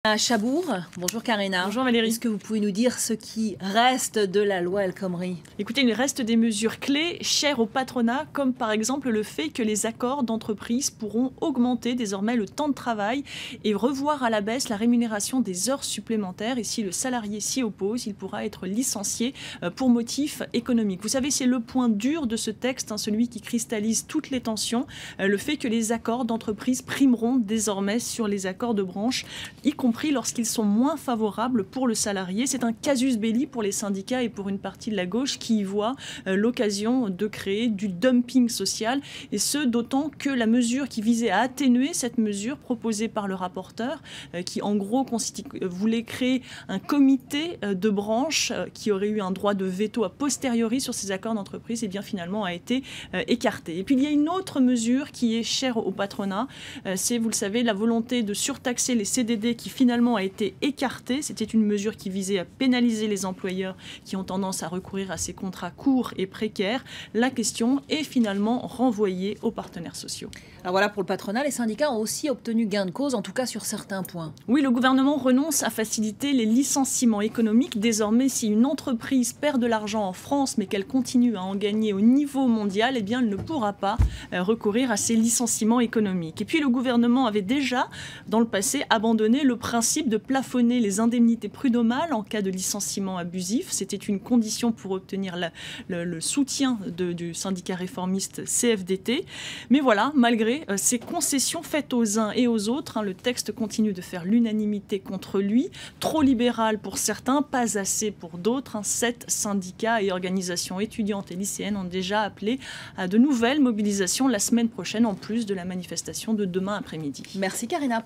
À Chabour, bonjour Karina. Bonjour Valérie. Est-ce que vous pouvez nous dire ce qui reste de la loi El Khomri? Écoutez, il reste des mesures clés chères au patronat, comme par exemple le fait que les accords d'entreprise pourront augmenter désormais le temps de travail et revoir à la baisse la rémunération des heures supplémentaires. Et si le salarié s'y oppose, il pourra être licencié pour motif économique. Vous savez, c'est le point dur de ce texte, celui qui cristallise toutes les tensions, le fait que les accords d'entreprise primeront désormais sur les accords de branche, y compris lorsqu'ils sont moins favorables pour le salarié. C'est un casus belli pour les syndicats et pour une partie de la gauche qui y voit l'occasion de créer du dumping social, et ce d'autant que la mesure qui visait à atténuer cette mesure proposée par le rapporteur, qui en gros voulait créer un comité de branche qui aurait eu un droit de veto a posteriori sur ces accords d'entreprise, et bien finalement a été écartée. Et puis il y a une autre mesure qui est chère au patronat, c'est, vous le savez, la volonté de surtaxer les CDD qui finalement a été écartée. C'était une mesure qui visait à pénaliser les employeurs qui ont tendance à recourir à ces contrats courts et précaires. La question est finalement renvoyée aux partenaires sociaux. Alors voilà, pour le patronat, les syndicats ont aussi obtenu gain de cause, en tout cas sur certains points. Oui, le gouvernement renonce à faciliter les licenciements économiques. Désormais, si une entreprise perd de l'argent en France, mais qu'elle continue à en gagner au niveau mondial, eh bien, elle ne pourra pas recourir à ces licenciements économiques. Et puis, le gouvernement avait déjà, dans le passé, abandonné le principe de plafonner les indemnités prud'homales en cas de licenciement abusif. C'était une condition pour obtenir le soutien du syndicat réformiste CFDT. Mais voilà, malgré ces concessions faites aux uns et aux autres, le texte continue de faire l'unanimité contre lui. Trop libéral pour certains, pas assez pour d'autres. 7 syndicats et organisations étudiantes et lycéennes ont déjà appelé à de nouvelles mobilisations la semaine prochaine, en plus de la manifestation de demain après-midi. Merci Karina.